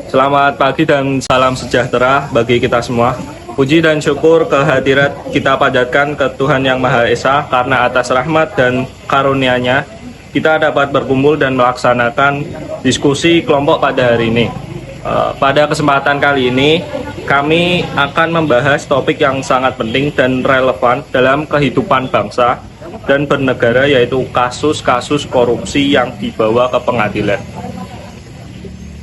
Selamat pagi dan salam sejahtera bagi kita semua. Puji dan syukur kehadirat kita panjatkan ke Tuhan Yang Maha Esa, karena atas rahmat dan karunia-Nya kita dapat berkumpul dan melaksanakan diskusi kelompok pada hari ini. Pada kesempatan kali ini kami akan membahas topik yang sangat penting dan relevan dalam kehidupan bangsa dan bernegara, yaitu kasus-kasus korupsi yang dibawa ke pengadilan.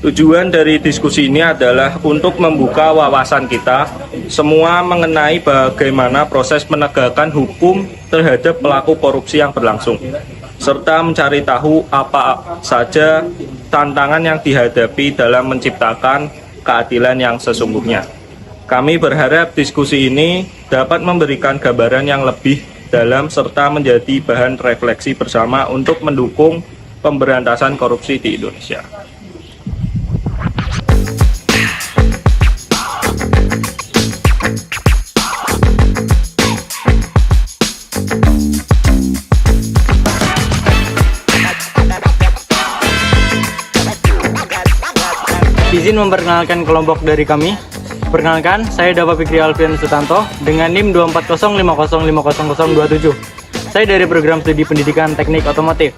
Tujuan dari diskusi ini adalah untuk membuka wawasan kita semua mengenai bagaimana proses penegakan hukum terhadap pelaku korupsi yang berlangsung, serta mencari tahu apa saja tantangan yang dihadapi dalam menciptakan keadilan yang sesungguhnya. Kami berharap diskusi ini dapat memberikan gambaran yang lebih dalam serta menjadi bahan refleksi bersama untuk mendukung pemberantasan korupsi di Indonesia. Izin memperkenalkan kelompok dari kami. Perkenalkan, saya Dava Fikri Alfian Sutanto dengan NIM 24050500027. Saya dari program studi pendidikan teknik otomotif.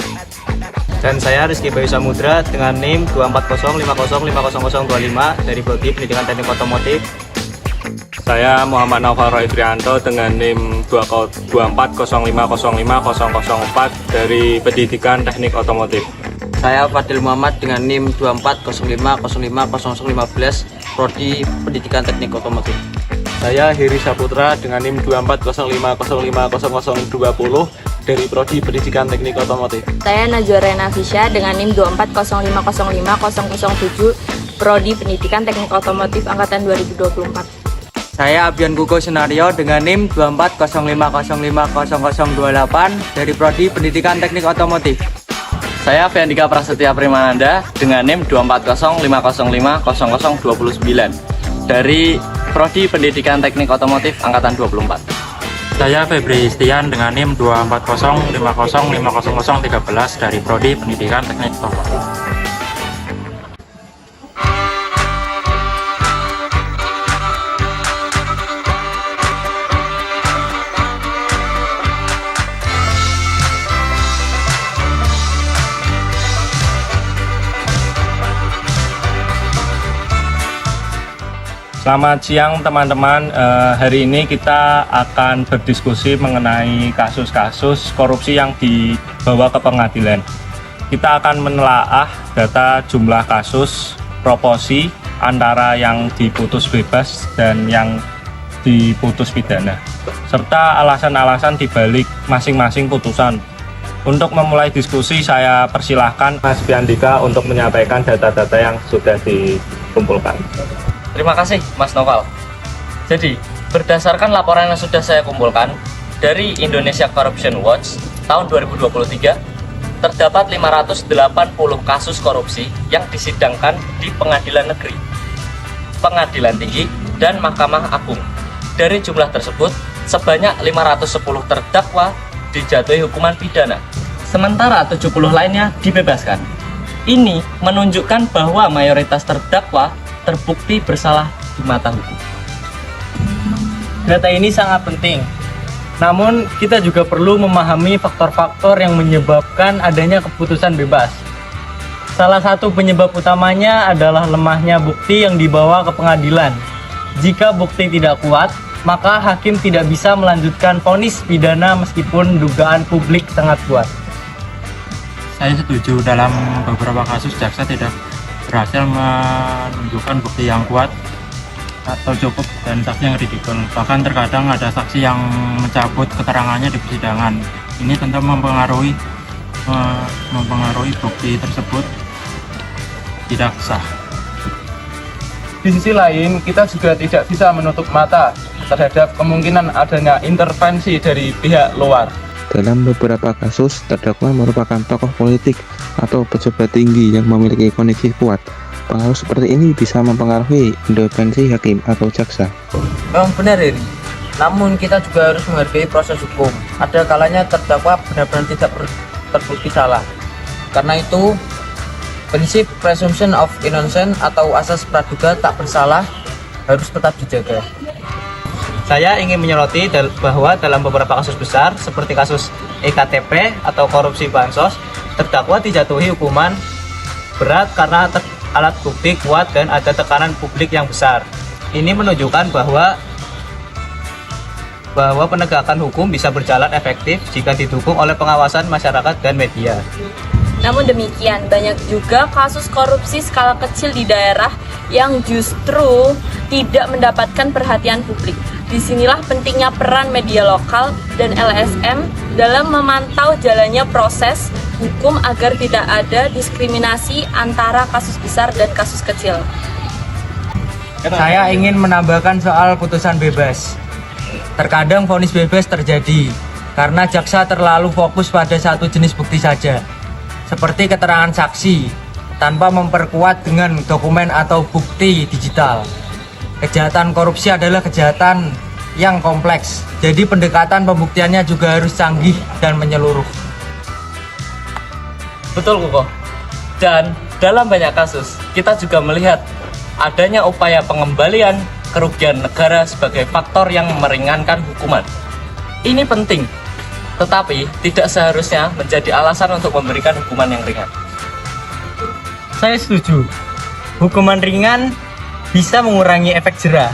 Dan saya Rizky Bayu Samudra dengan NIM 24050505025 dari prodi pendidikan teknik otomotif. Saya Muhammad Naufal Roy Frianto dengan NIM 24050505004 dari pendidikan teknik otomotif. Saya Fadil Muhammad dengan NIM 24050500015 prodi pendidikan teknik otomotif. Saya Heri Saputra dengan NIM 24050500020 dari prodi pendidikan teknik otomotif. Saya Najwa Rena Fisya dengan NIM 24050505007 prodi pendidikan teknik otomotif angkatan 2024. Saya Abian Kuko Senario dengan NIM 24050505028 dari prodi pendidikan teknik otomotif. Saya Fiandika Prasetya Primananda dengan NIM 24050500029 dari prodi pendidikan teknik otomotif angkatan 24. Saya Febri Istian dengan NIM 24050505013 dari prodi pendidikan teknik otomotif. Selamat siang teman-teman. Hari ini kita akan berdiskusi mengenai kasus-kasus korupsi yang dibawa ke pengadilan. Kita akan menelaah data jumlah kasus, proporsi antara yang diputus bebas dan yang diputus pidana, serta alasan-alasan dibalik masing-masing putusan. Untuk memulai diskusi, saya persilahkan Mas Fiandika untuk menyampaikan data-data yang sudah dikumpulkan. Terima kasih Mas Noval. Jadi, berdasarkan laporan yang sudah saya kumpulkan dari Indonesia Corruption Watch tahun 2023, terdapat 580 kasus korupsi yang disidangkan di pengadilan negeri, pengadilan tinggi, dan Mahkamah Agung. Dari jumlah tersebut, sebanyak 510 terdakwa dijatuhi hukuman pidana, sementara 70 lainnya dibebaskan. Ini menunjukkan bahwa mayoritas terdakwa terbukti bersalah di mata hukum. Data ini sangat penting. Namun, kita juga perlu memahami faktor-faktor yang menyebabkan adanya keputusan bebas. Salah satu penyebab utamanya adalah lemahnya bukti yang dibawa ke pengadilan. Jika bukti tidak kuat, maka hakim tidak bisa melanjutkan vonis pidana meskipun dugaan publik sangat kuat. Saya setuju, dalam beberapa kasus jaksa tidak berhasil menunjukkan bukti yang kuat atau cukup dan saksi yang kredibel. Bahkan terkadang ada saksi yang mencabut keterangannya di persidangan. Ini tentu mempengaruhi bukti tersebut tidak sah. Di sisi lain, kita juga tidak bisa menutup mata terhadap kemungkinan adanya intervensi dari pihak luar. Dalam beberapa kasus, terdakwa merupakan tokoh politik atau pejabat tinggi yang memiliki koneksi kuat. Pengaruh seperti ini bisa mempengaruhi independensi hakim atau jaksa. Memang benar ini. Namun kita juga harus menghargai proses hukum. Ada kalanya terdakwa benar-benar tidak terbukti salah. Karena itu Prinsip presumption of innocence atau asas praduga tak bersalah harus tetap dijaga. Saya ingin menyoroti bahwa dalam beberapa kasus besar seperti kasus EKTP atau korupsi bansos, terdakwa dijatuhi hukuman berat karena alat bukti kuat dan ada tekanan publik yang besar. Ini menunjukkan bahwa penegakan hukum bisa berjalan efektif jika didukung oleh pengawasan masyarakat dan media. Namun demikian, banyak juga kasus korupsi skala kecil di daerah yang justru tidak mendapatkan perhatian publik. Disinilah pentingnya peran media lokal dan LSM dalam memantau jalannya proses hukum agar tidak ada diskriminasi antara kasus besar dan kasus kecil. Saya ingin menambahkan soal putusan bebas. Terkadang vonis bebas terjadi karena jaksa terlalu fokus pada satu jenis bukti saja, seperti keterangan saksi, tanpa memperkuat dengan dokumen atau bukti digital. Kejahatan korupsi adalah kejahatan yang kompleks, jadi pendekatan pembuktiannya juga harus canggih dan menyeluruh. Betul, Kuko. Dan dalam banyak kasus, kita juga melihat adanya upaya pengembalian kerugian negara sebagai faktor yang meringankan hukuman. Ini penting, tetapi tidak seharusnya menjadi alasan untuk memberikan hukuman yang ringan. Saya setuju. Hukuman ringan bisa mengurangi efek jera.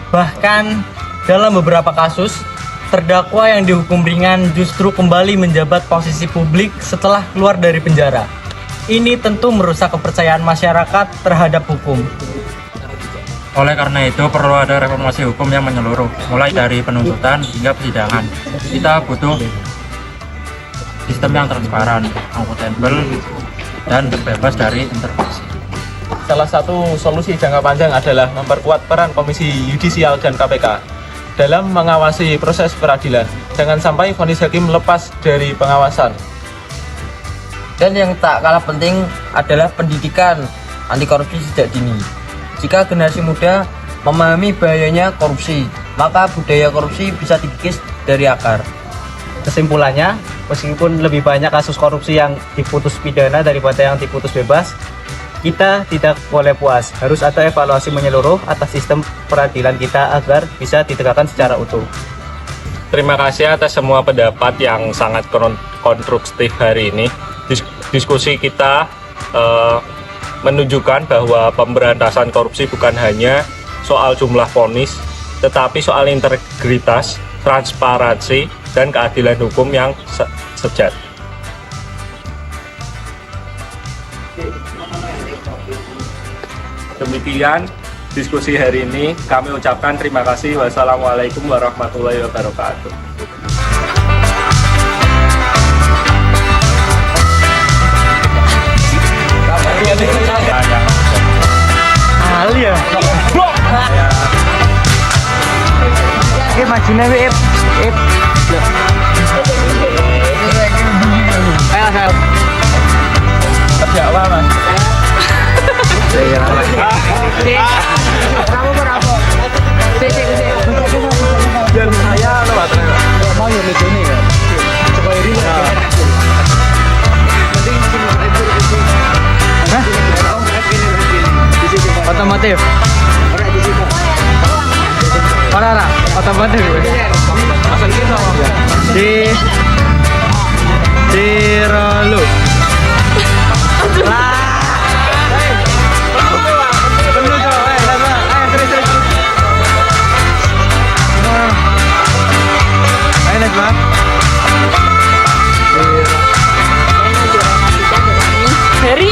Bahkan dalam beberapa kasus, terdakwa yang dihukum ringan justru kembali menjabat posisi publik setelah keluar dari penjara. Ini tentu merusak kepercayaan masyarakat terhadap hukum. Oleh karena itu perlu ada reformasi hukum yang menyeluruh, mulai dari penuntutan hingga persidangan. Kita butuh sistem yang transparan, akuntabel, dan terbebas dari intervensi. Salah satu solusi jangka panjang adalah memperkuat peran Komisi Yudisial dan KPK dalam mengawasi proses peradilan. Jangan sampai vonis hakim lepas dari pengawasan. Dan yang tak kalah penting adalah pendidikan anti korupsi sejak dini. Jika generasi muda memahami bahayanya korupsi, maka budaya korupsi bisa dikikis dari akar. Kesimpulannya, meskipun lebih banyak kasus korupsi yang diputus pidana daripada yang diputus bebas, kita tidak boleh puas. Harus ada evaluasi menyeluruh atas sistem peradilan kita agar bisa ditegakkan secara utuh. Terima kasih atas semua pendapat yang sangat konstruktif hari ini. Diskusi kita menunjukkan bahwa pemberantasan korupsi bukan hanya soal jumlah vonis, tetapi soal integritas, transparansi, dan keadilan hukum yang sejati. Demikian diskusi hari ini. Kami ucapkan terima kasih. Wassalamualaikum warahmatullahi wabarakatuh. Ali ya. Oke, majunya Ip. Ayo. Terdakwa, Mas. Kamu berapa? Dan saya mau yang lucu nih kan. Coba ini. Otomotif. Mana? Otomotif. Di Rolu. Lah. Hari